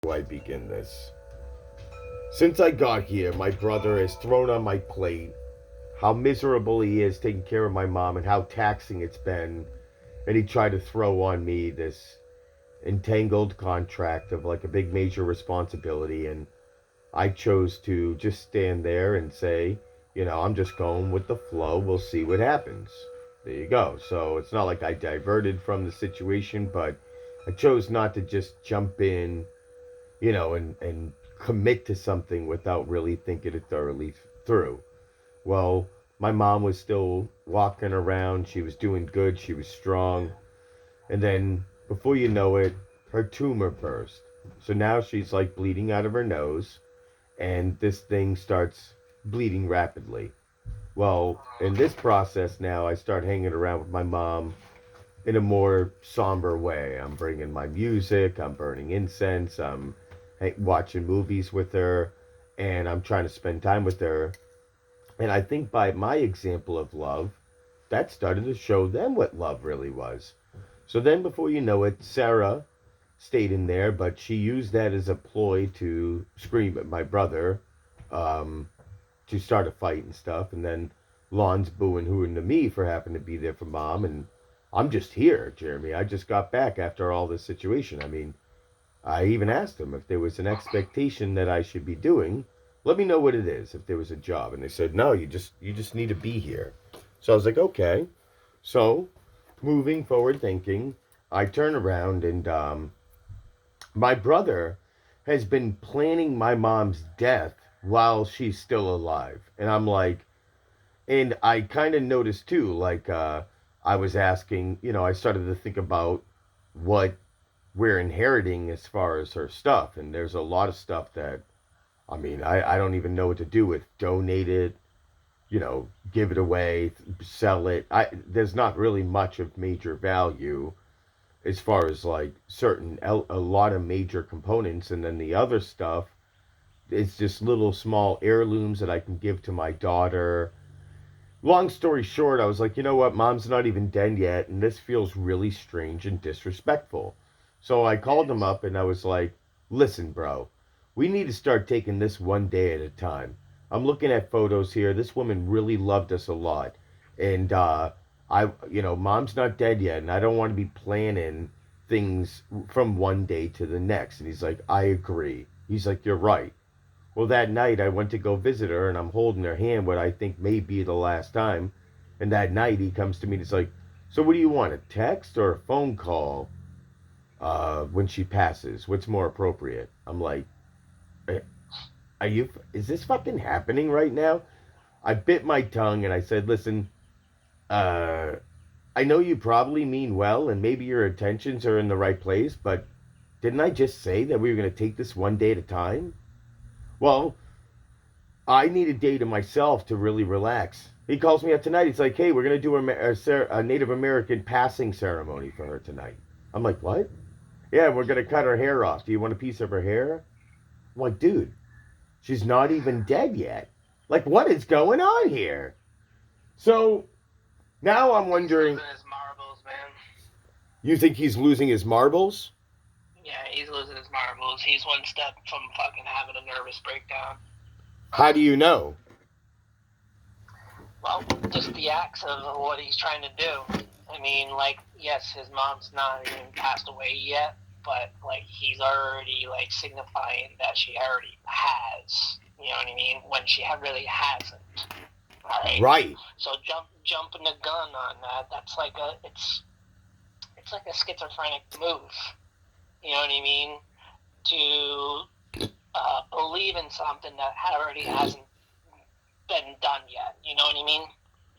Do I begin this? Since I got here, my brother has thrown on my plate how miserable he is taking care of my mom and how taxing it's been. And he tried to throw on me this entangled contract of like a big major responsibility. And I chose to just stand there and say, I'm just going with the flow. We'll see what happens. There you go. So it's not like I diverted from the situation, but I chose not to just jump in, and commit to something without really thinking it thoroughly through. Well, my mom was still walking around. She was doing good. She was strong. And then, before you know it, her tumor burst. So now she's like bleeding out of her nose, and this thing starts bleeding rapidly. Well, in this process now, I start hanging around with my mom in a more somber way. I'm bringing my music, I'm burning incense, I'm watching movies with her, and I'm trying to spend time with her. And I think by my example of love, that started to show them what love really was. So then, before you know it, Sarah stayed in there, but she used that as a ploy to scream at my brother, um, to start a fight and stuff. And then Lon's booing hooing to me for having to be there for mom. And I'm just here, Jeremy. I just got back after all this situation. I mean, I even asked them if there was an expectation that I should be doing. Let me know what it is if there was a job. And they said, no, you just need to be here. So I was like, okay. So moving forward thinking, I turn around and my brother has been planning my mom's death while she's still alive. And I'm like, and I kind of noticed too, like, I was asking, I started to think about what we're inheriting as far as her stuff. And there's a lot of stuff that, I mean, I don't even know what to do with. Donate it, give it away, sell it. There's not really much of major value as far as like a lot of major components, and then the other stuff, it's just little small heirlooms that I can give to my daughter. Long story short, I was like, you know what, mom's not even dead yet, and this feels really strange and disrespectful. So I called him up and I was like, listen, bro, we need to start taking this one day at a time. I'm looking at photos here. This woman really loved us a lot. And mom's not dead yet, and I don't want to be planning things from one day to the next. And he's like, I agree. He's like, you're right. Well, that night I went to go visit her, and I'm holding her hand, what I think may be the last time. And that night he comes to me and he's like, so what do you want, a text or a phone call when she passes? What's more appropriate? I'm like, "Eh, is this fucking happening right now? I bit my tongue and I said, listen, uh, I know you probably mean well and maybe your intentions are in the right place, but didn't I just say that we were going to take this one day at a time? Well, I need a day to myself to really relax. He calls me up tonight. He's like, hey, we're going to do a Native American passing ceremony for her tonight. I'm like, what? Yeah, we're going to cut her hair off. Do you want a piece of her hair? I'm like, dude, she's not even dead yet. Like, what is going on here? So now I'm He's wondering, losing his marbles, man. you think he's losing his marbles? Yeah, he's losing his marbles. He's one step from fucking having a nervous breakdown. How do you know? Well, just the acts of what he's trying to do. I mean, like, yes, his mom's not even passed away yet, but like he's already like signifying that she already has. You know what I mean? When she really hasn't. All right. Right. So jumping the gun on that. That's like it's like a schizophrenic move. You know what I mean? To believe in something that already hasn't been done yet. You know what I mean?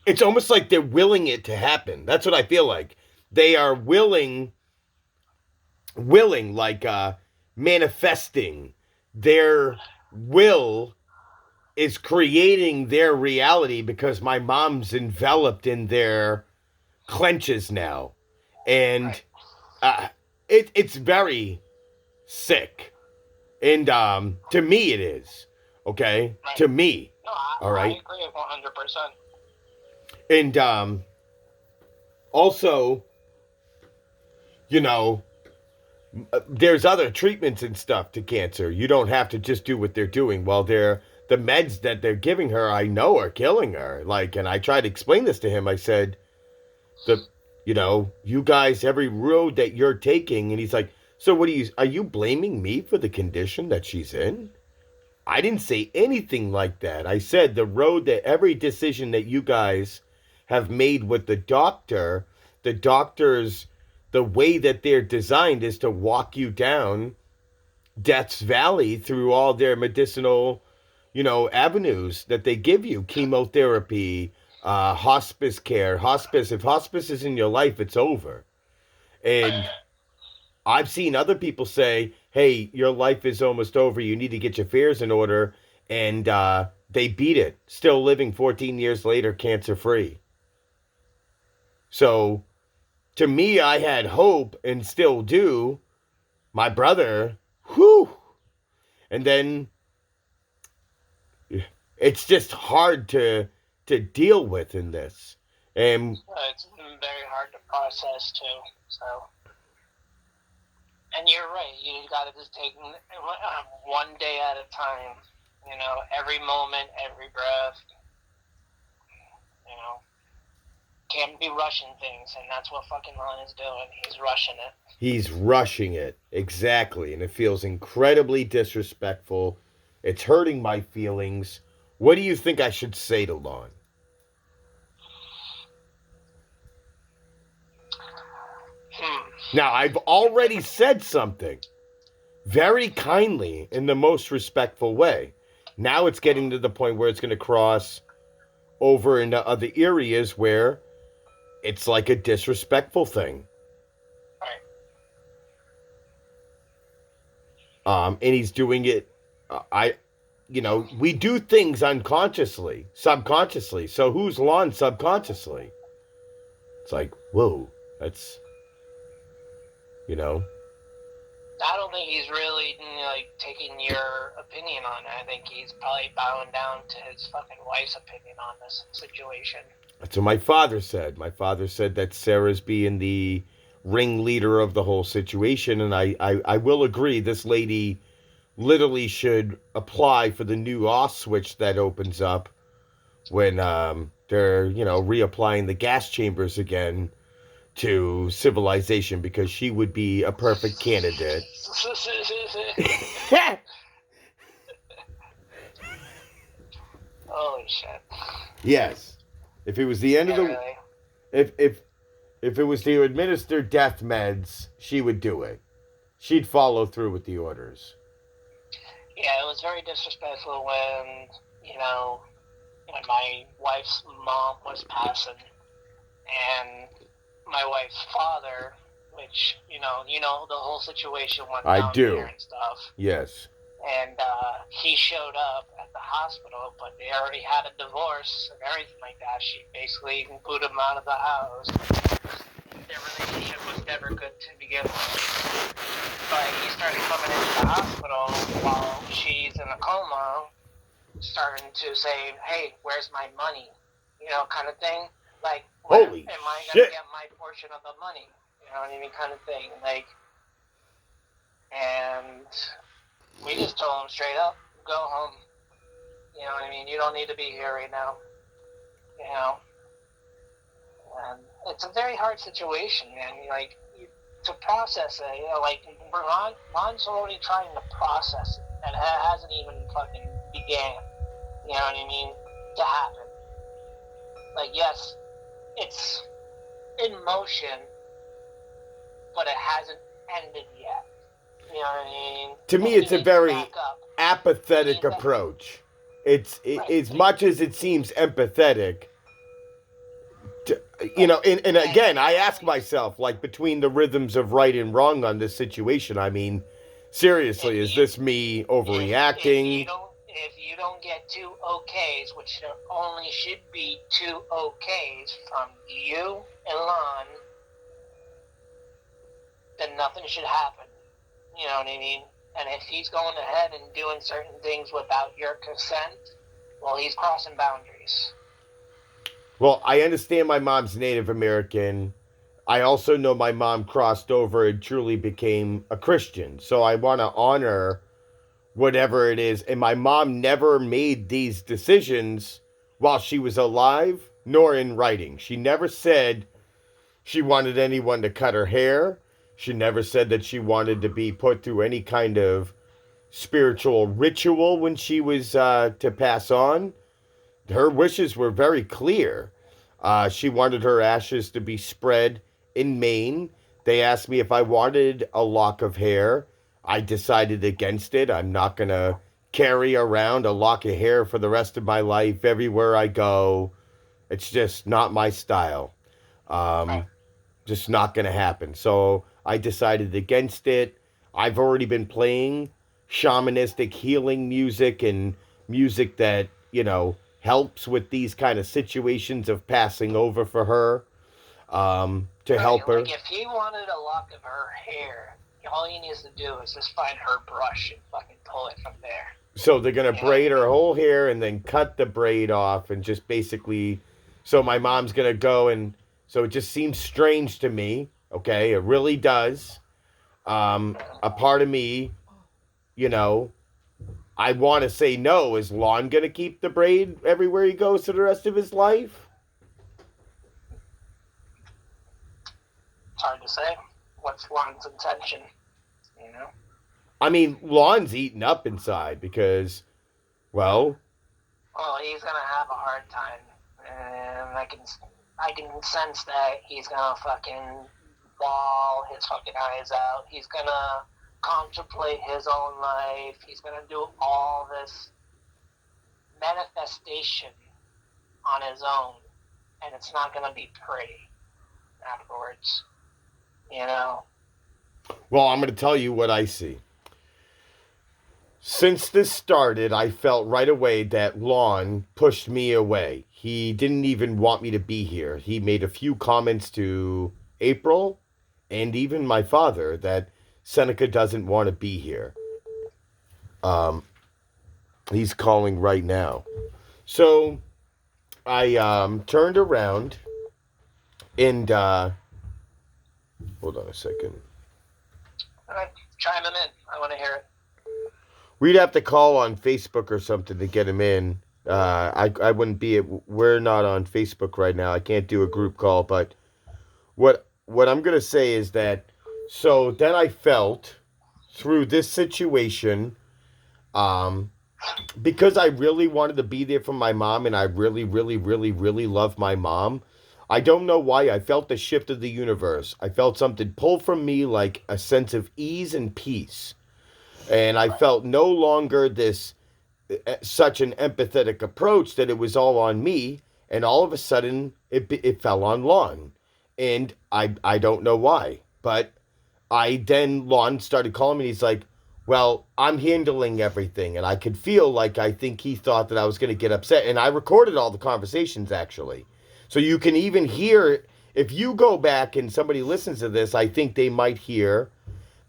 It's almost like they're willing it to happen. That's what I feel like. They are willing, like manifesting their will is creating their reality because my mom's enveloped in their clenches now. And Right. uh, it's very sick. And to me, it is. Okay? Right. To me. No, All I right? agree 100%. And also, you know, There's other treatments and stuff to cancer. You don't have to just do what they're doing. Well, the meds that they're giving her, I know, are killing her. Like, and I tried to explain this to him. I said, the, you guys, every road that you're taking, and he's like, so what are you blaming me for the condition that she's in? I didn't say anything like that. I said the road that every decision that you guys have made with the doctors, the way that they're designed is to walk you down Death's Valley through all their medicinal, avenues that they give you: chemotherapy, hospice care. Hospice, if hospice is in your life, it's over. And I've seen other people say, hey, your life is almost over. You need to get your affairs in order. And they beat it, still living 14 years later, cancer free. So to me, I had hope and still do. My brother, whew. And then it's just hard to deal with in this. And It's very hard to process too. So, and you're right. You got to just take one day at a time. Every moment, every breath. Can't be rushing things, and that's what fucking Ron is doing. He's rushing it. he's rushing it, exactly, and it feels incredibly disrespectful. It's hurting my feelings. What do you think I should say to Lon? Now, I've already said something very kindly in the most respectful way. Now it's getting to the point where it's going to cross over into other areas where it's like a disrespectful thing. Right. And he's doing it. We do things unconsciously, subconsciously. So who's Lon subconsciously? It's like, whoa, that's, you know. I don't think he's really taking your opinion on it. I think he's probably bowing down to his fucking wife's opinion on this situation. That's what my father said. My father said that Sarah's being the ringleader of the whole situation, and I will agree. This lady literally should apply for the new off switch that opens up when they're reapplying the gas chambers again to civilization, because she would be a perfect candidate. Holy shit. Yes. If it was the end of the Really. if it was to administer death meds, she would do it. She'd follow through with the orders. Yeah, it was very disrespectful when my wife's mom was passing, and my wife's father, which the whole situation went I down do. there and stuff. Yes. And he showed up at the hospital, but they already had a divorce and everything like that. She basically booted him out of the house. Their relationship was never good to begin with. But he started coming into the hospital while she's in a coma, starting to say, hey, where's my money? Kind of thing. Like, holy am I shit, gonna get my portion of the money? You know what I mean? Kind of thing. And we just told him straight up, go home. You know what I mean? You don't need to be here right now. And it's a very hard situation, man. To process it, Ron's already trying to process it, and it hasn't even fucking began. You know what I mean? To happen. Yes, it's in motion, but it hasn't ended yet. You know what I mean? to me it's a very apathetic approach. It's Right. as much as it seems empathetic. And again, I ask myself, like, between the rhythms of right and wrong on this situation, I mean, seriously, is this me overreacting? If you don't get 2 okays, which there only should be 2 okays from you and Lon, then nothing should happen. You know what I mean? And if he's going ahead and doing certain things without your consent, well, he's crossing boundaries. Well, I understand my mom's Native American. I also know my mom crossed over and truly became a Christian. So I want to honor whatever it is. And my mom never made these decisions while she was alive, nor in writing. She never said she wanted anyone to cut her hair. She never said that she wanted to be put through any kind of spiritual ritual when she was to pass on. Her wishes were very clear. She wanted her ashes to be spread in Maine. They asked me if I wanted a lock of hair. I decided against it. I'm not going to carry around a lock of hair for the rest of my life everywhere I go. It's just not my style. Right. Um, just not going to happen. So I decided against it. I've already been playing shamanistic healing music and music that, helps with these kind of situations of passing over for her, to Right. help her. Like if he wanted a lock of her hair, all he needs to do is just find her brush and fucking pull it from there. So they're going to You know what braid I her mean? whole hair and then cut the braid off and just basically. So my mom's going to go and. So it just seems strange to me. Okay. It really does. A part of me, you know, I want to say no. Is Lon going to keep the braid everywhere he goes for the rest of his life? It's hard to say. What's Lon's intention? You know? I mean, Lon's eaten up inside because, well, Well, he's gonna have a hard time, and I can sense that he's gonna fucking bawl his fucking eyes out. He's gonna contemplate his own life. He's gonna do all this manifestation on his own, and it's not gonna be pretty afterwards. You know? well, I'm going to tell you what I see. Since this started, I felt right away that Lon pushed me away. He didn't even want me to be here. He made a few comments to April and even my father that Seneca doesn't want to be here. Um, he's calling right now. So I turned around and hold on a second. All right, chime him in. I want to hear it. We'd have to call on Facebook or something to get him in. I wouldn't be. We're not on Facebook right now. I can't do a group call. But what I'm gonna say is that. So then I felt through this situation, um, because I really wanted to be there for my mom, and I really, really, really, really love my mom. I don't know why. I felt the shift of the universe. I felt something pull from me, like a sense of ease and peace, and I Right. felt no longer this such an empathetic approach that it was all on me, and all of a sudden it fell on Lon, and I don't know why, but I then Lon started calling me. And he's like, "Well, I'm handling everything," and I could feel like I think he thought that I was going to get upset, and I recorded all the conversations actually, so you can even hear if you go back and somebody listens to this. I think they might hear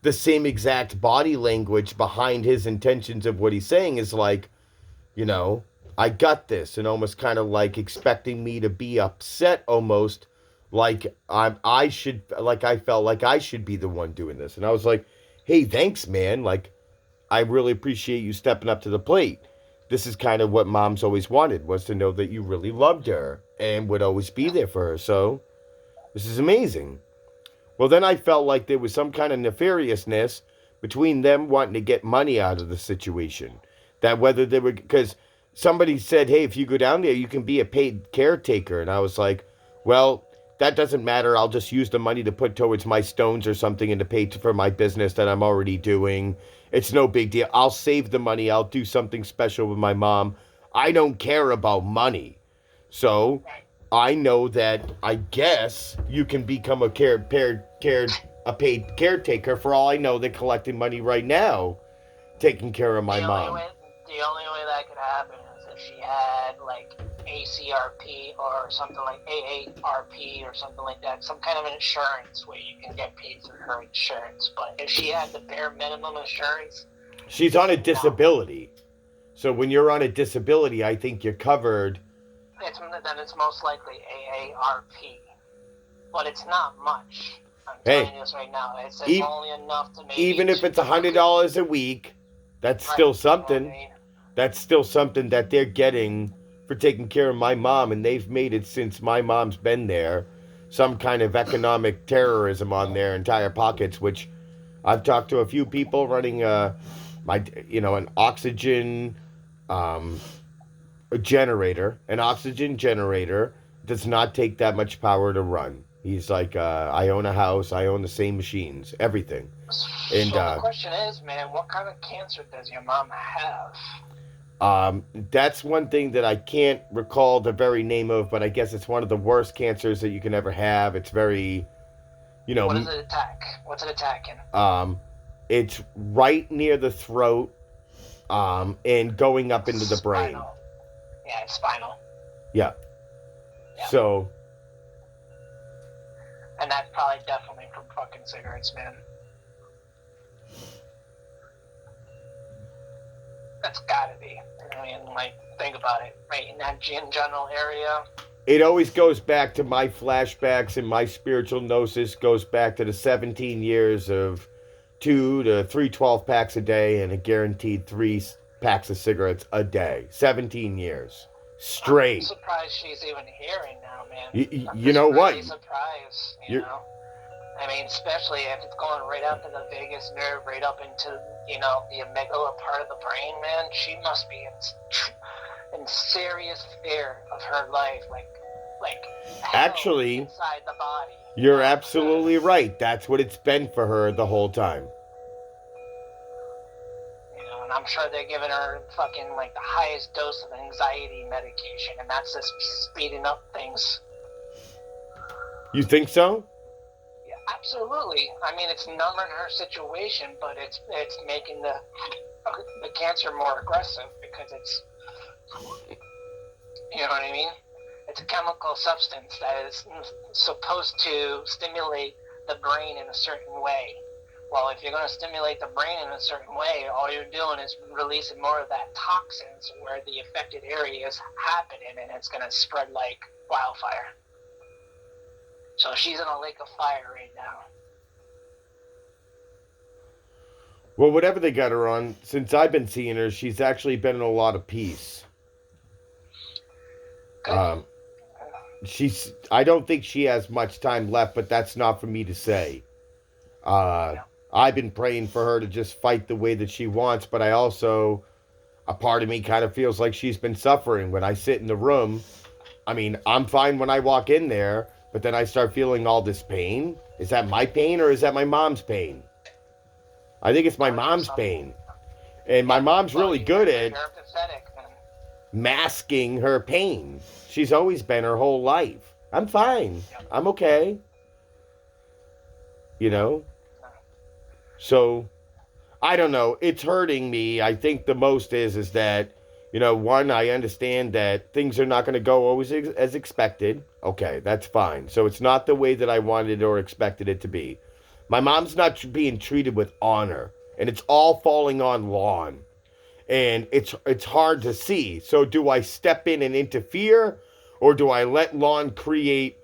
the same exact body language behind his intentions of what he's saying is like, you know, I got this, and almost kind of like expecting me to be upset almost like I should, like I felt like I should be the one doing this. And I was like, "Hey, thanks, man. Like I really appreciate you stepping up to the plate. This is kind of what mom's always wanted, was to know that you really loved her and would always be there for her. So, this is amazing." Well, then I felt like there was some kind of nefariousness between them wanting to get money out of the situation. That whether they were, because somebody said, "Hey, if you go down there, you can be a paid caretaker." And I was like, "Well, that doesn't matter. I'll just use the money to put towards my stones or something and to pay for my business that I'm already doing. It's no big deal. I'll save the money. I'll do something special with my mom. I don't care about money." So Right. I know that I guess you can become a paid caretaker. For all I know, they're collecting money right now, taking care of my The only mom. way the only way that could happen is if she had like ACRP or something like AARP or something like that, some kind of insurance where you can get paid through her insurance. But if she had the bare minimum insurance, She's on a no. disability. So when you're on a disability, I think you're covered. Then it's most likely AARP. but it's not much. I'm Hey, telling you this right now. It's e- only enough to maybe even if it's $100 a week, that's right. still You know what I something. mean? That's still something that they're getting for taking care of my mom, and they've made it since my mom's been there. Some kind of economic terrorism on their entire pockets, which I've talked to a few people running an oxygen um, a generator. An oxygen generator does not take that much power to run. He's like, I own a house, I own the same machines, everything. And So the question is, man, what kind of cancer does your mom have? that's one thing that I can't recall the very name of, but I guess it's one of the worst cancers that you can ever have. It's very, you What know, does it attack? What's it attacking? um, it's right near the throat, and going up into the brain. Spinal. Yeah, it's spinal. Yeah. Yeah. So, And that's probably definitely from fucking cigarettes, man. That's gotta be. I mean, like, think about it. Right in that general area. it always goes back to my flashbacks and my spiritual gnosis goes back to the 17 years of 2 to 3 12 packs a day and a guaranteed 3 packs of cigarettes a day. 17 years straight. I'm surprised she's even hearing now, man. You know what? Really surprised, You're- know. I mean, especially if it's going right up to the vagus nerve, right up into, the amygdala part of the brain, man. She must be in serious fear of her life, like hell Actually, inside the body. you're absolutely right. That's what it's been for her the whole time. And I'm sure they're giving her fucking like the highest dose of anxiety medication, and that's just speeding up things. You think so? Yeah, absolutely. I mean, it's numbing her situation, but it's making the cancer more aggressive because it's, you know what I mean? It's a chemical substance that is supposed to stimulate the brain in a certain way. Well, if you're going to stimulate the brain in a certain way, all you're doing is releasing more of that toxins where the affected area is happening, and it's going to spread like wildfire. So she's in a lake of fire right now. Well, whatever they got her on, since I've been seeing her, she's actually been in a lot of peace. Good. I don't think she has much time left, but that's not for me to say. I've been praying for her to just fight the way that she wants, but I also, a part of me kind of feels like she's been suffering. When I sit in the room, I mean, I'm fine when I walk in there, but then I start feeling all this pain. Is that my pain or is that my mom's pain? I think it's my mom's pain. And my mom's really good at masking her pain. She's always been her whole life. I'm fine. I'm okay. You know? So, I don't know. It's hurting me. I think the most is that, one, I understand that things are not going to go always as expected. Okay, that's fine. So it's not the way that I wanted or expected it to be. My mom's not being treated with honor, and it's all falling on Lon. And it's hard to see. So do I step in and interfere, or do I let Lon create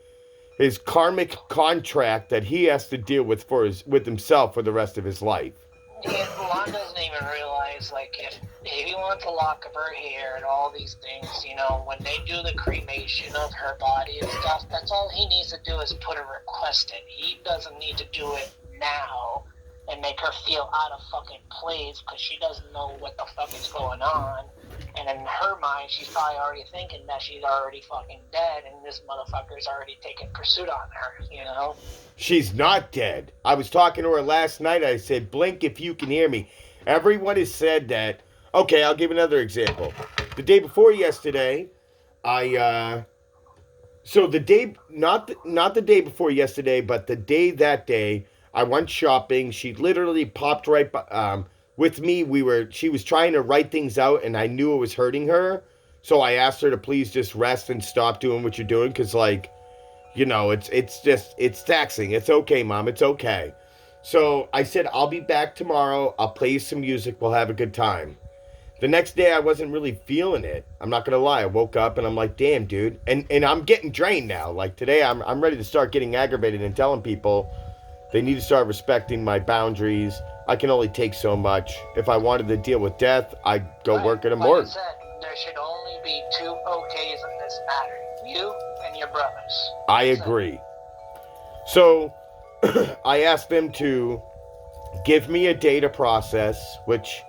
his karmic contract that he has to deal with with himself for the rest of his life? Yeah, Lon doesn't even realize, like, if he wants to lock up her hair and all these things, when they do the cremation of her body and stuff, that's all he needs to do is put a request in. He doesn't need to do it now and make her feel out of fucking place because she doesn't know what the fuck is going on. And in her mind, she's probably already thinking that she's already fucking dead and this motherfucker's already taking pursuit on her, She's not dead. I was talking to her last night. I said, blink if you can hear me. Everyone has said that. Okay, I'll give another example. The day before yesterday, so the day, not the day before yesterday, but the day that day, I went shopping. She literally popped right with me. She was trying to write things out, and I knew it was hurting her. So I asked her to please just rest and stop doing what you're doing, because it's taxing. It's okay, Mom. It's okay. So I said, I'll be back tomorrow. I'll play you some music. We'll have a good time. The next day I wasn't really feeling it. I'm not gonna lie. I woke up and I'm like, damn, dude. And I'm getting drained now. Like today I'm ready to start getting aggravated and telling people they need to start respecting my boundaries. I can only take so much. If I wanted to deal with death, I'd go Right. work at a Like I morgue. said, there should only be two okays in this matter. You and your brothers. I That's it. agree. So I asked them to give me a day to process, which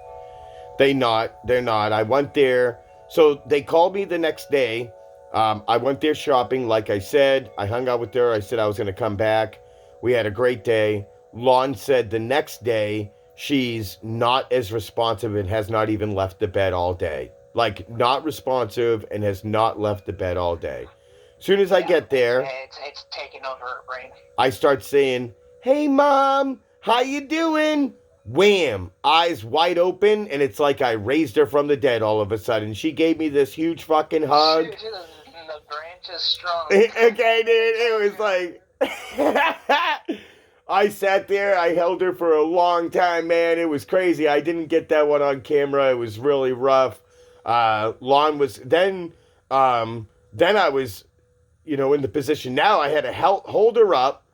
they're not. I went there. So they called me the next day. I went there shopping, like I said. I hung out with her. I said I was going to come back. We had a great day. Lon said the next day she's not as responsive and has not even left the bed all day. Like, not responsive and has not left the bed all day. As soon as I Yeah, get there, it's taking over her brain. I start saying, "Hey, Mom, how you doing?" Wham! Eyes wide open, and it's like I raised her from the dead all of a sudden. She gave me this huge fucking hug. The branch is strong. Okay, dude, it was like. I sat there, I held her for a long time, man. It was crazy. I didn't get that one on camera. It was really rough. Lon was. Then I was, in the position. Now I had to hold her up.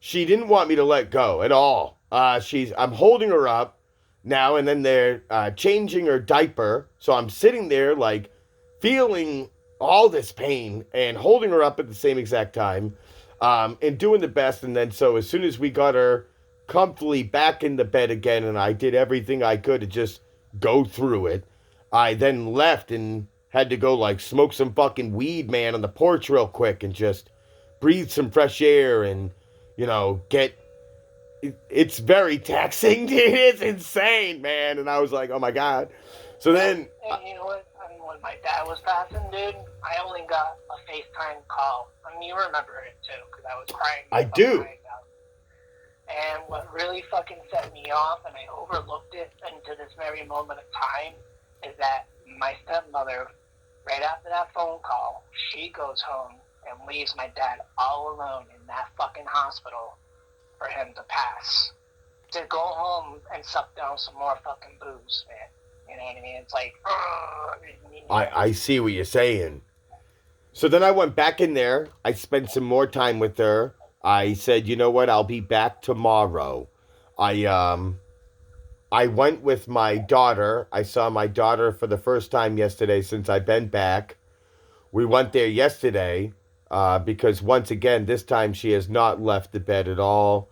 She didn't want me to let go at all. I'm holding her up now, and then they're changing her diaper. So I'm sitting there like feeling all this pain and holding her up at the same exact time, and doing the best. And then so as soon as we got her comfortably back in the bed again, and I did everything I could to just go through it, I then left and had to go like smoke some fucking weed, man, on the porch real quick and just breathe some fresh air and get. It's very taxing. It's insane, man. And I was like, oh my god. So then, And you know what? I mean, when my dad was passing, dude, I only got a FaceTime call. I mean, you remember it too, because I was crying. I do. And what really fucking set me off, and I overlooked it until this very moment of time, is that my stepmother, right after that phone call, she goes home and leaves my dad all alone in that fucking hospital for him to pass. To go home and suck down some more fucking booze, man. You know what I mean? It's like, I see what you're saying. So then I went back in there. I spent some more time with her. I said, you know what? I'll be back tomorrow. I went with my daughter. I saw my daughter for the first time yesterday since I've been back. We went there yesterday because once again, this time she has not left the bed at all.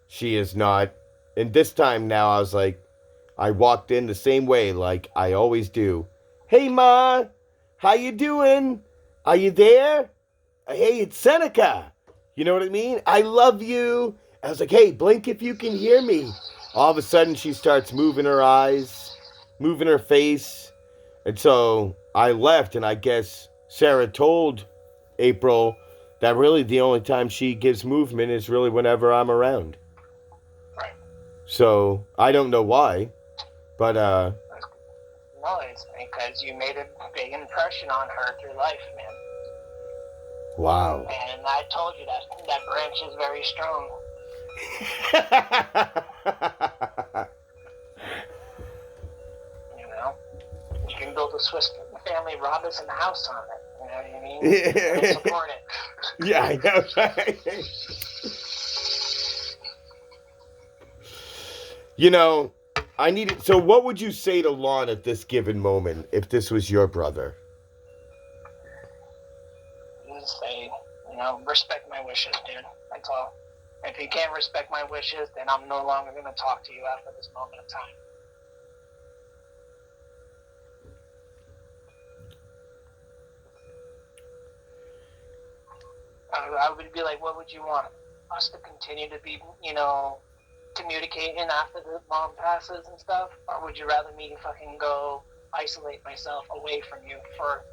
She is not. And this time now, I was like, I walked in the same way, like I always do. Hey, Ma, how you doing? Are you there? Hey, it's Seneca. You know what I mean? I love you. I was like, hey, blink if you can hear me. All of a sudden, she starts moving her eyes, moving her face. And so I left, and I guess Sarah told April that really the only time she gives movement is really whenever I'm around. right. So I don't know why, but No, it's because you made a big impression on her through life, man. wow. And I told you that branch is very strong. You know, you can build a Swiss Family Robinson house on it. You know what I mean? I support it. Yeah, I know. Right? I needed. So, what would you say to Lon at this given moment if this was your brother? Just say, respect my wishes, dude. That's all. If you can't respect my wishes, then I'm no longer going to talk to you after this moment of time. I would be like, what would you want? Us to continue to be, communicating after the mom passes and stuff? Or would you rather me fucking go isolate myself away from you for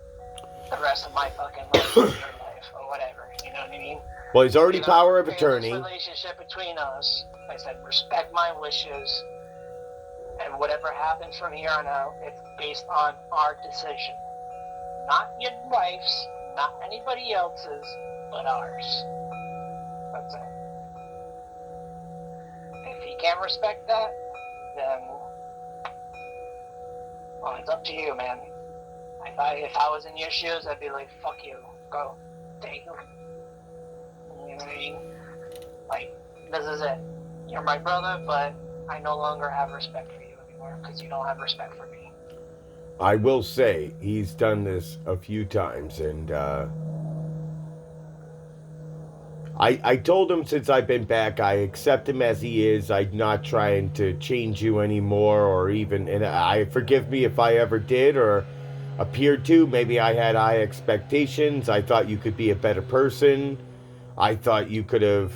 the rest of my fucking life or your life or whatever? You know what I mean? Well, he's already power of attorney. This relationship between us, I said, respect my wishes, and whatever happens from here on out, it's based on our decision. Not your wife's, not anybody else's, but ours. That's it. If he can't respect that, then Well, it's up to you, man. If I was in your shoes, I'd be like, fuck you, go, take them. You know what I mean? Like, this is it. You're my brother, but I no longer have respect for you anymore because you don't have respect for me. I will say he's done this a few times, and I told him since I've been back, I accept him as he is. I'm not trying to change you anymore, or even, and I forgive me if I ever did or appeared to. Maybe I had high expectations. I thought you could be a better person. I thought you could have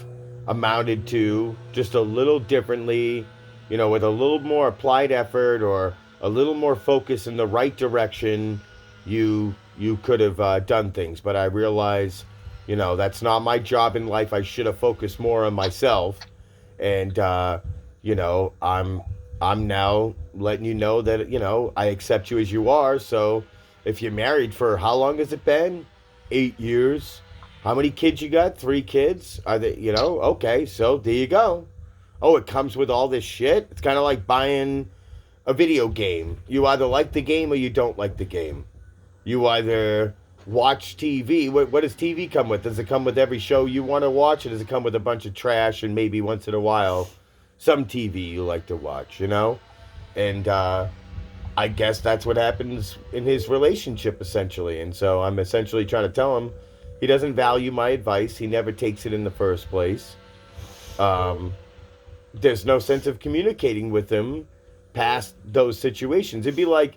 amounted to just a little differently, with a little more applied effort or a little more focus in the right direction. You could have done things, but I realize, that's not my job in life. I should have focused more on myself, and I'm now letting you know that I accept you as you are. So, if you're married for how long has it been? 8 years. How many kids you got? 3 kids? Are they, okay, so there you go. Oh, it comes with all this shit? It's kind of like buying a video game. You either like the game or you don't like the game. You either watch TV. What does TV come with? Does it come with every show you want to watch, or does it come with a bunch of trash and maybe once in a while some TV you like to watch, And I guess that's what happens in his relationship, essentially. And so I'm essentially trying to tell him he doesn't value my advice. He never takes it in the first place. There's no sense of communicating with him past those situations. It'd be like,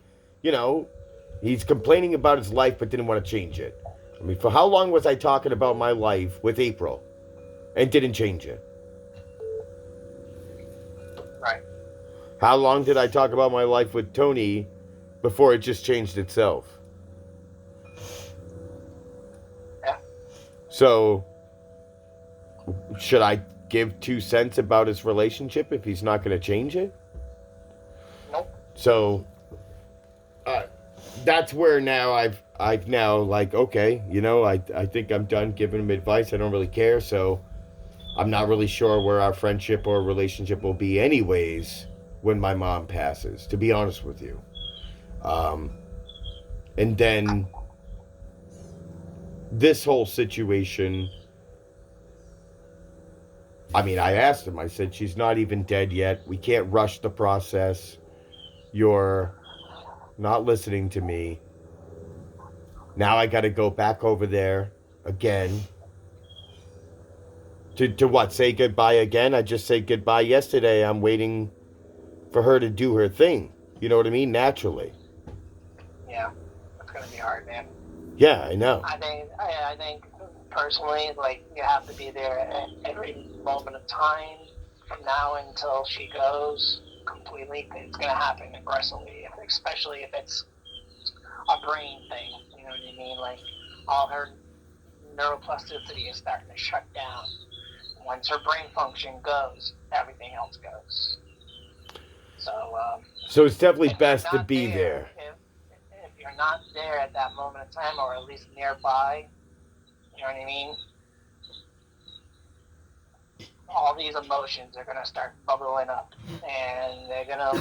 he's complaining about his life but didn't want to change it. I mean, for how long was I talking about my life with April and didn't change it? Right. How long did I talk about my life with Tony before it just changed itself? Yeah. So, should I give 2 cents about his relationship if he's not going to change it? Nope. So, that's where now I've now like, okay, I think I'm done giving him advice. I don't really care. So, I'm not really sure where our friendship or relationship will be anyways when my mom passes, to be honest with you. And then this whole situation, I mean, I asked him, I said, she's not even dead yet. We can't rush the process. You're not listening to me. Now I got to go back over there again. To what? Say goodbye again? I just said goodbye yesterday. I'm waiting for her to do her thing. You know what I mean? Naturally. Yeah, it's gonna be hard, man. Yeah, I know. I think personally, like, you have to be there at every moment of time from now until she goes completely. It's gonna happen aggressively, especially if it's a brain thing. You know what I mean? Like, all her neuroplasticity is starting to shut down. Once her brain function goes, everything else goes. So it's definitely best to be there. If you're not there at that moment of time, or at least nearby, you know what I mean? All these emotions are gonna start bubbling up, and they're gonna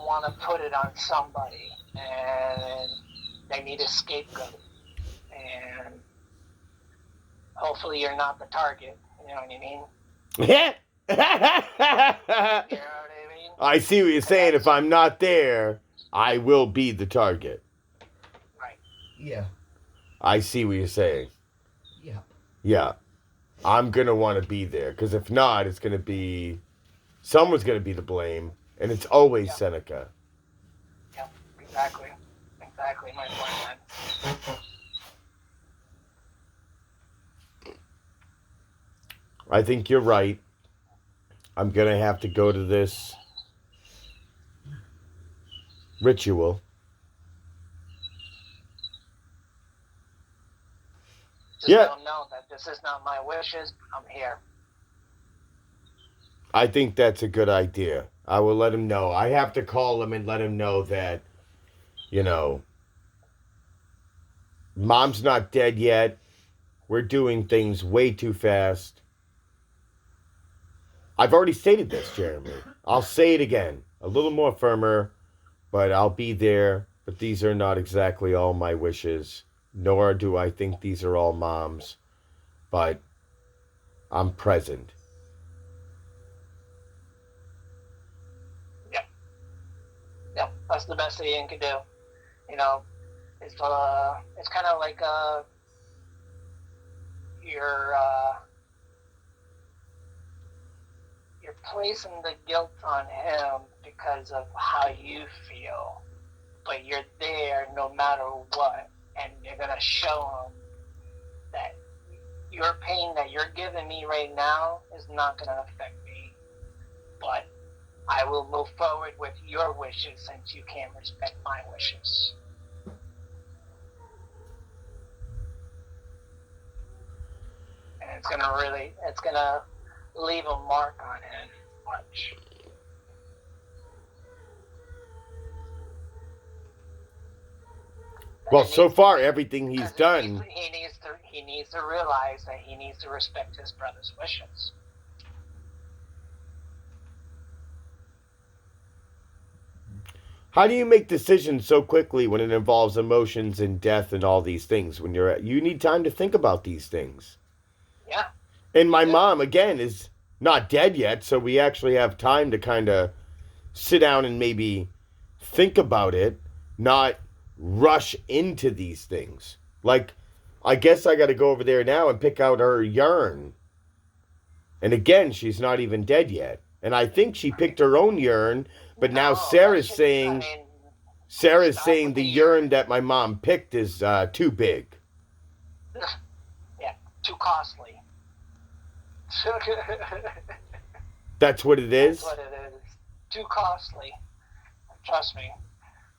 want to put it on somebody, and they need a scapegoat, and hopefully you're not the target. You know what I mean? Yeah. You know what I mean? I see what you're saying. If I'm not there, I will be the target. Right. Yeah. I see what you're saying. Yeah. Yeah. I'm going to want to be there. Because if not, it's going to be... Someone's going to be to blame. And it's always Seneca. Yeah, exactly. Exactly my point, man. I think you're right. I'm going to have to go to this ritual. Just let them know that this is not my wishes. I'm here. I think that's a good idea. I will let him know. I have to call him and let him know that, Mom's not dead yet. We're doing things way too fast. I've already stated this, Jeremy. I'll say it again. A little more firmer. but I'll be there. But these are not exactly all my wishes, nor do I think these are all mom's. But I'm present. Yep. Yep. That's the best that Ian could do. You know, it's kind of like you're you're placing the guilt on him because of how you feel, but you're there no matter what, and you're gonna show him that your pain that you're giving me right now is not gonna affect me, but I will move forward with your wishes since you can't respect my wishes. And it's gonna leave a mark on him. Watch. Well, so far everything he's done. He needs to realize that he needs to respect his brother's wishes. How do you make decisions so quickly when it involves emotions and death and all these things? When you need time to think about these things. Yeah. And my mom again is not dead yet, so we actually have time to kind of sit down and maybe think about it, not rush into these things. Like, I guess I got to go over there now and pick out her urn. And again, she's not even dead yet. And I think she picked her own urn, but now Sarah's saying the urn that my mom picked is too big. Yeah, too costly. That's what it is? That's what it is. Too costly. Trust me.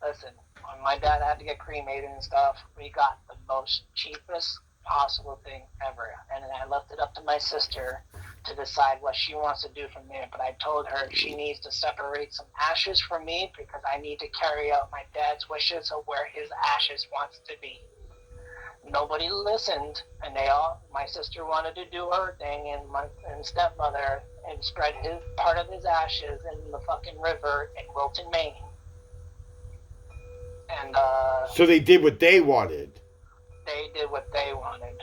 Listen, when my dad had to get cremated and stuff, we got the most cheapest possible thing ever. And I left it up to my sister to decide what she wants to do from there. But I told her she needs to separate some ashes from me because I need to carry out my dad's wishes of where his ashes wants to be. Nobody listened, and my sister wanted to do her thing, and stepmother, and spread his part of his ashes in the fucking river in Wilton, Maine. And so they did what they wanted. They did what they wanted.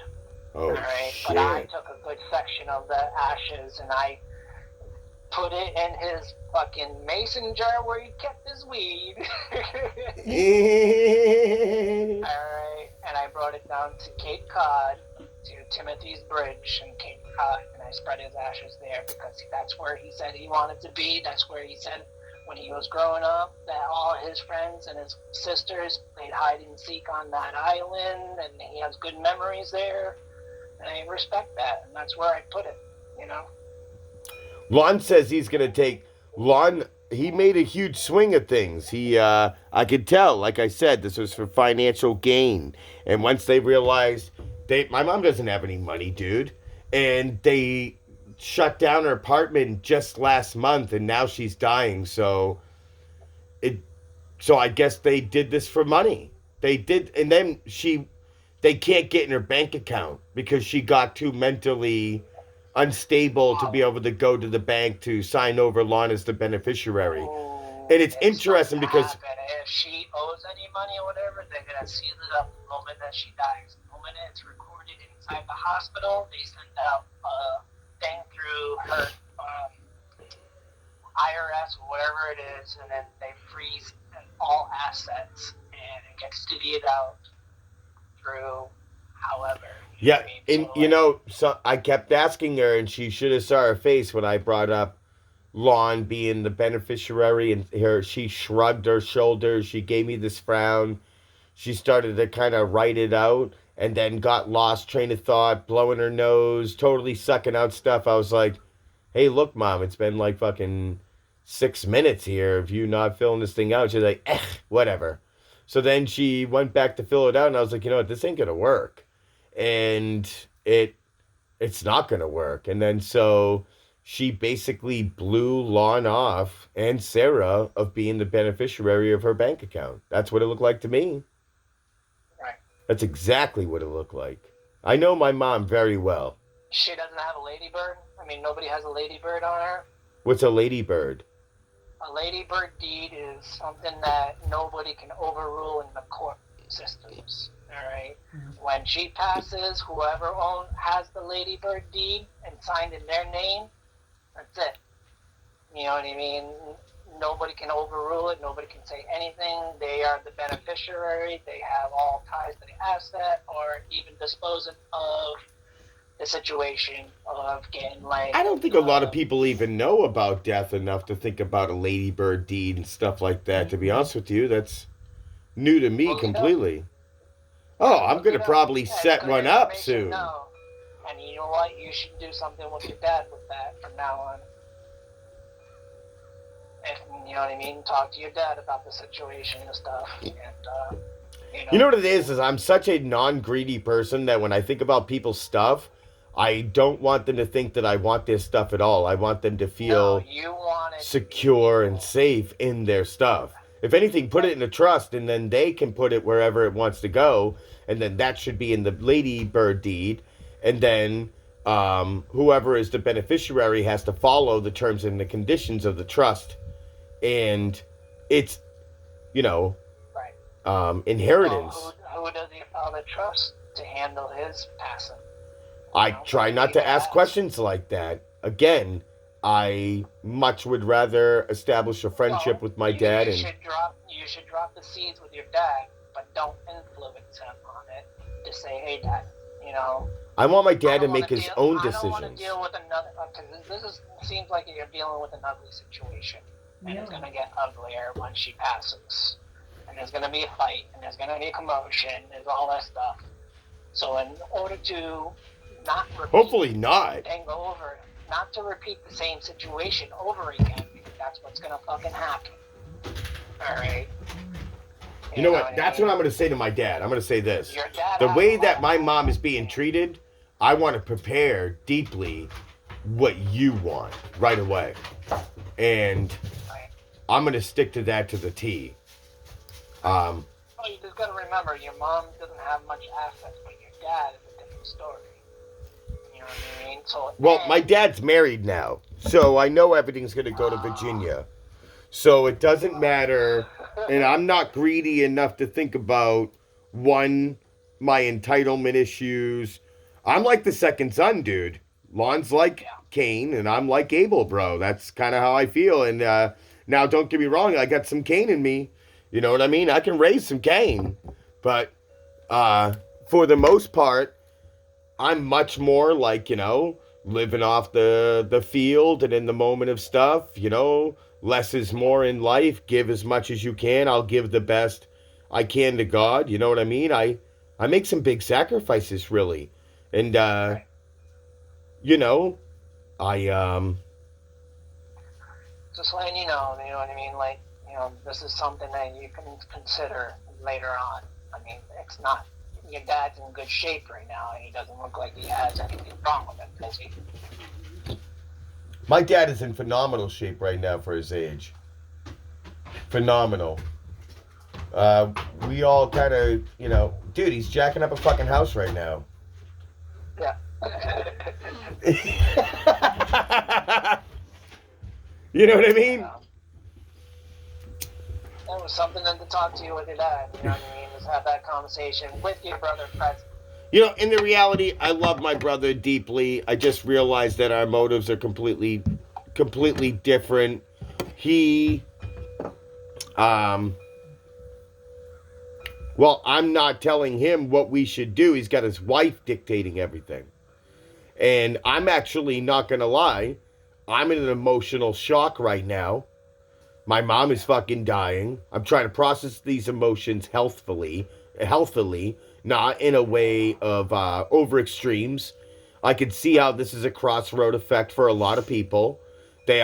Oh, right? shit. But I took a good section of the ashes and I put it in his fucking mason jar where he kept his weed. Alright, and I brought it down to Cape Cod, to Timothy's Bridge in Cape Cod, and I spread his ashes there because that's where he said he wanted to be. That's where he said when he was growing up that all his friends and his sisters played hide and seek on that island, and he has good memories there. And I respect that, and that's where I put it, you know? Lon says he's going to take... he made a huge swing at things. I could tell, like I said, this was for financial gain. And once they realized... my mom doesn't have any money, dude. And they shut down her apartment just last month, and now she's dying, so I guess they did this for money. They did, and then they can't get in her bank account because she got too mentally unstable to be able to go to the bank to sign over Lon as the beneficiary. And it's interesting because if she owes any money or whatever, they're gonna seal it up the moment that she dies. The moment it's recorded inside the hospital, they send out a thing through her IRS or whatever it is, and then they freeze all assets, and it gets divvied out through however. Yeah, and so I kept asking her, and she should have saw her face when I brought up Lon being the beneficiary, and she shrugged her shoulders. She gave me this frown. She started to kind of write it out, and then got lost train of thought, blowing her nose, totally sucking out stuff. I was like, "Hey, look, Mom, it's been like fucking 6 minutes here of you not filling this thing out." She's like, whatever. So then she went back to fill it out, and I was like, you know what, this ain't gonna work. And it's not gonna work. And then so she basically blew Lon off and Sarah of being the beneficiary of her bank account. That's what it looked like to me. Right. That's exactly what it looked like. I know my mom very well. She doesn't have a ladybird? I mean, nobody has a ladybird on her? What's a ladybird? A ladybird deed is something that nobody can overrule in the court systems. All right. When she passes, whoever has the ladybird deed and signed in their name, that's it. You know what I mean? Nobody can overrule it. Nobody can say anything. They are the beneficiary. They have all ties to the asset, or even dispose of the situation of getting like. I don't think a lot of people even know about death enough to think about a ladybird deed and stuff like that. To be honest with you, that's new to me completely. Oh, I'm gonna probably set one up soon. No. And you know what? You should do something with your dad with that from now on. If, you know what I mean? Talk to your dad about the situation and stuff. And, you know what it is I'm such a non-greedy person that when I think about people's stuff, I don't want them to think that I want their stuff at all. I want them to feel secure and safe in their stuff. If anything, put it in a trust, and then they can put it wherever it wants to go, and then that should be in the ladybird deed, and then whoever is the beneficiary has to follow the terms and the conditions of the trust, and it's, inheritance. Who does your father trust to handle his passing? I try not to ask questions like that. Again, I much would rather establish a friendship with my dad. You should drop the seeds with your dad, but don't influence him on it. Just say, hey, Dad, I want my dad to make his own decisions. I don't want to deal with another, because seems like you're dealing with an ugly situation. And it's going to get uglier when she passes. And there's going to be a fight, and there's going to be a commotion, there's all that stuff. So in order to not repeat, hopefully not, and go over, not to repeat the same situation over again, because that's what's going to fucking happen. All right? You know what? That's what I'm going to say to my dad. I'm going to say this. The way that my mom is being treated, I want to prepare deeply what you want right away. And I'm going to stick to that to the T. Well, you just got to remember, your mom doesn't have much assets, but your dad is a different story. You know what I mean? So, well, my dad's married now, so I know everything's going to go to Virginia. So it doesn't matter, and I'm not greedy enough to think about, my entitlement issues. I'm like the second son, dude. Lon's like Cain, and I'm like Abel, bro. That's kind of how I feel. And now, don't get me wrong, I got some Cain in me. You know what I mean? I can raise some Cain. But for the most part, I'm much more like, living off the field and in the moment of stuff, less is more in life. Give as much as you can. I'll give the best I can to God. You know what I mean? I make some big sacrifices, really. And, I, just letting you know what I mean? Like, this is something that you can consider later on. I mean, it's not, your dad's in good shape right now, and he doesn't look like he has anything wrong with him, does he? My dad is in phenomenal shape right now for his age. Phenomenal. We all kind of, dude, he's jacking up a fucking house right now. Yeah. You know what I mean? That was something to talk to you with your dad. You know what I mean? Just have that conversation with your brother present. In the reality, I love my brother deeply. I just realized that our motives are completely different. He, well, I'm not telling him what we should do. He's got his wife dictating everything. And I'm actually not going to lie. I'm in an emotional shock right now. My mom is fucking dying. I'm trying to process these emotions healthfully, not in a way of over extremes. I can see how this is a crossroad effect for a lot of people. They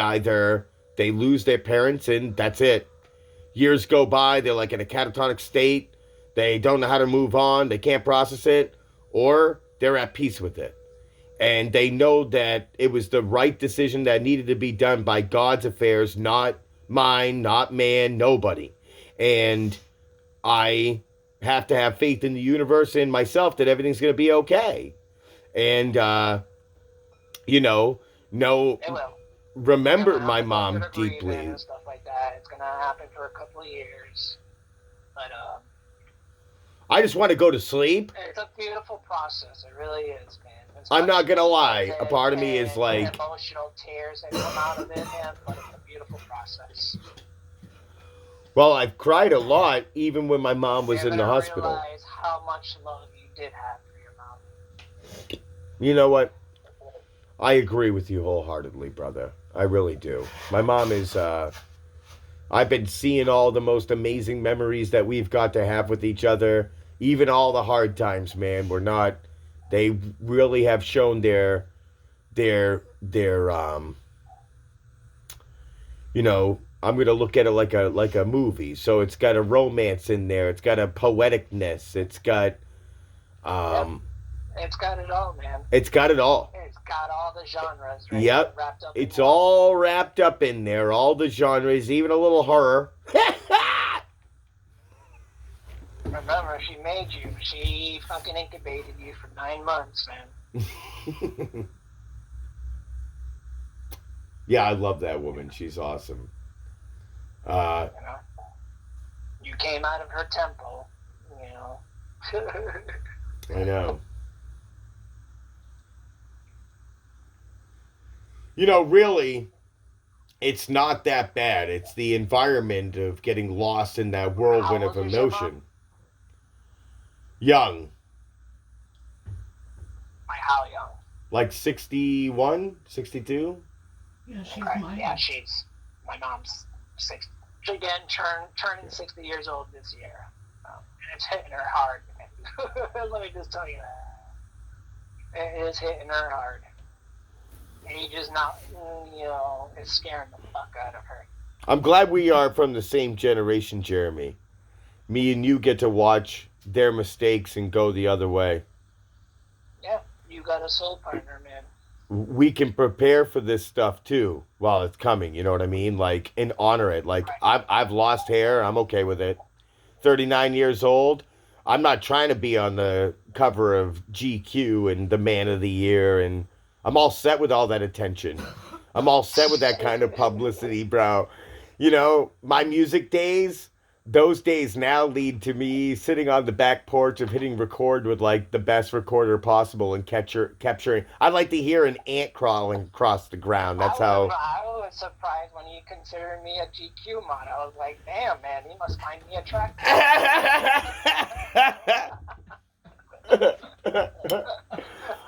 lose their parents and that's it. Years go by, they're like in a catatonic state. They don't know how to move on. They can't process it, or they're at peace with it. And they know that it was the right decision that needed to be done by God's affairs, not mine, not man, nobody. And I have to have faith in the universe and myself that everything's going to be okay. And, remember my mom deeply. And stuff like that. gonna happen for a couple of years. But I just want to go to sleep. it's a beautiful process. It really is, man. I'm not gonna lie. And, A part of me is like, emotional tears that come out of it, man. But it's a beautiful process. well, I've cried a lot even when my mom was You're in the gonna hospital. realize how much love you did have for your mom. You know what? I agree with you wholeheartedly, brother. I really do. My mom is, I've been seeing all the most amazing memories that we've got to have with each other. Even all the hard times, man. They really have shown their I'm gonna look at it like a movie. So it's got a romance in there. It's got a poeticness. It's got, Yep. It's got it all, man. it's got it all. It's got all the genres, right? Yep. Wrapped up. It's all wrapped up in there. All the genres, even a little horror. Remember, she made you. She fucking incubated you for 9 months, man. Yeah, I love that woman. She's awesome. You know, you came out of her temple. You know. I know. You know, really, it's not that bad. It's the environment of getting lost in that whirlwind of How old is your emotion. Young. Like how young? Like 61, 62? Yeah, she's Okay. my Yeah, age. she's my mom's 60. Again, turning 60 years old this year, and it's hitting her hard. Let me just tell you that it is hitting her hard. Age is not, it's scaring the fuck out of her. I'm glad we are from the same generation, Jeremy. Me and you get to watch their mistakes and go the other way. Yeah, you got a soul partner, man. We can prepare for this stuff too while it's coming, you know what I mean? Like, and honor it. Like, I've lost hair, I'm okay with it. 39 years old, I'm not trying to be on the cover of GQ and the Man of the Year, and I'm all set with all that attention. I'm all set with that kind of publicity, bro. You know, my music days, those days now lead to me sitting on the back porch of hitting record with like the best recorder possible and capturing. I like to hear an ant crawling across the ground. That's how. I was surprised when you considered me a GQ mod. I was like, damn, man, he must find me attractive.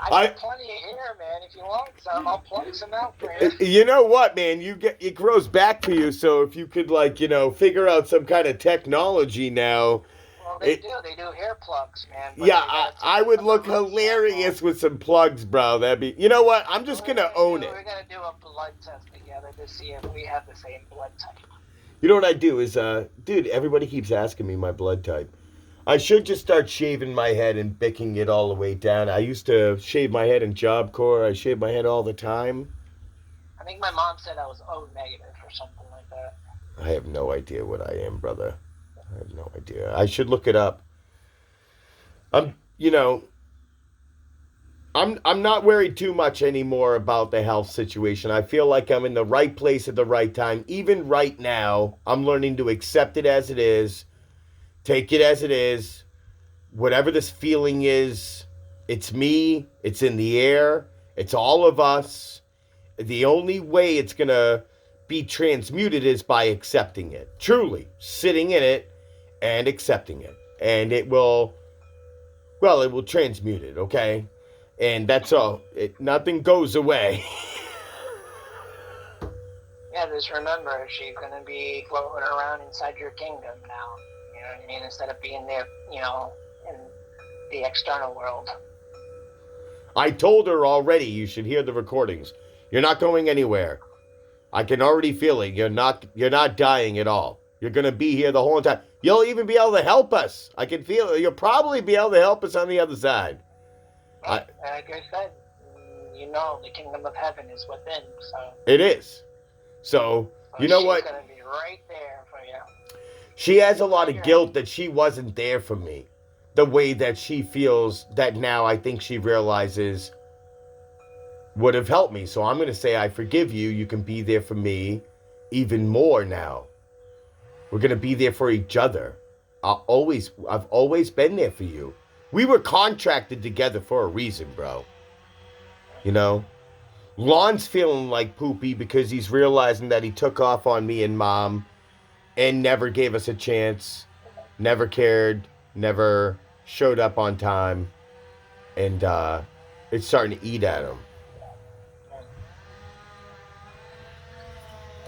I got plenty of hair, man. If you want some, I'll plug some out for you. You know what, man? It grows back to you. So if you could, like, figure out some kind of technology now. Well, they do hair plugs, man. Yeah, I would look hilarious with some plugs, bro. That'd be. You know what? I'm just gonna own it. We're gonna do a blood test together to see if we have the same blood type. You know what I do is, dude, everybody keeps asking me my blood type. I should just start shaving my head and bicking it all the way down. I used to shave my head in Job Corps. I shave my head all the time. I think my mom said I was O negative or something like that. I have no idea what I am, brother. I have no idea. I should look it up. I'm not worried too much anymore about the health situation. I feel like I'm in the right place at the right time. Even right now, I'm learning to accept it as it is. Take it as it is. Whatever this feeling is, it's me. It's in the air. It's all of us. The only way it's going to be transmuted is by accepting it. Truly. Sitting in it and accepting it. And it will transmute it, okay? And that's all. Nothing goes away. Yeah, just remember, she's going to be floating around inside your kingdom now. You know what I mean? Instead of being there, in the external world. I told her already, you should hear the recordings. You're not going anywhere. I can already feel it. You're not dying at all. You're going to be here the whole time. You'll even be able to help us. I can feel it. You'll probably be able to help us on the other side. Like I said, the kingdom of heaven is within, so. It is. So you know what? She's going to be right there for you. She has a lot of guilt that she wasn't there for me. The way that she feels that now I think she realizes would have helped me. So I'm going to say I forgive you. You can be there for me even more now. We're gonna be there for each other. I've always been there for you. We were contracted together for a reason, bro. You know, Lon's feeling like poopy because he's realizing that he took off on me and mom and never gave us a chance, never cared, never showed up on time, and it's starting to eat at him.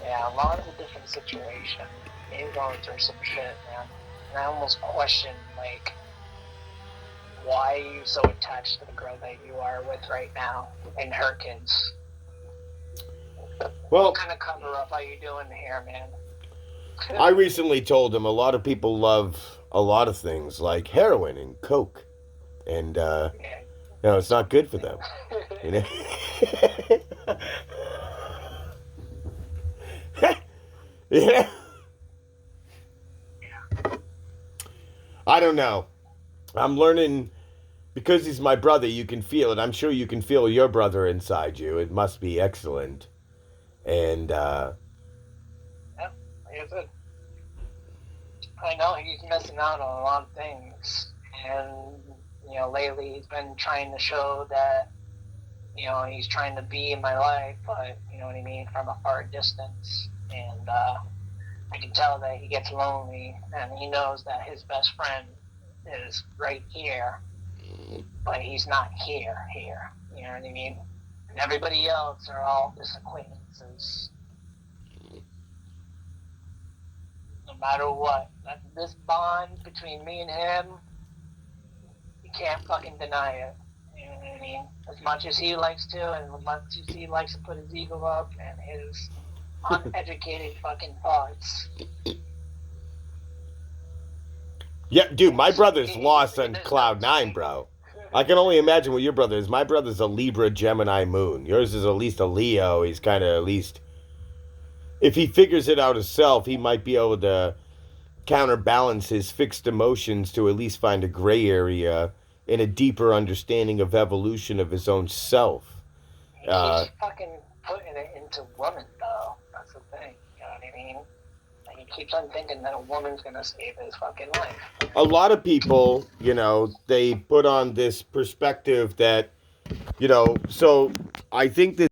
Yeah, a lot of a different situation. He's going through some shit, man. And I almost question, like, why are you so attached to the girl that you are with right now and her kids? Well, what kind of cover up are you doing here, man? I recently told him a lot of people love a lot of things like heroin and coke, and Yeah. it's not good for them. You know? Yeah. I don't know. I'm learning because he's my brother. You can feel it. I'm sure you can feel your brother inside you. It must be excellent. And Yeah, like I said, I know he's missing out on a lot of things, and lately he's been trying to show that he's trying to be in my life, but you know what I mean, from a far distance, and I can tell that he gets lonely, and he knows that his best friend is right here, but he's not here. You know what I mean? And everybody else are all just acquaintances. No matter what, this bond between me and him, you can't fucking deny it. You know what I mean? As much as he likes to, and as much as he likes to put his ego up and his uneducated fucking thoughts. yeah, dude, my brother's lost on cloud nine, bro. I can only imagine what your brother is. My brother's a Libra Gemini moon. Yours is at least a Leo. He's kind of at least, if he figures it out himself, he might be able to counterbalance his fixed emotions to at least find a gray area and a deeper understanding of evolution of his own self. He keeps fucking putting it into women, though. That's the thing. You know what I mean? Like, he keeps on thinking that a woman's gonna save his fucking life. A lot of people, they put on this perspective that, so I think that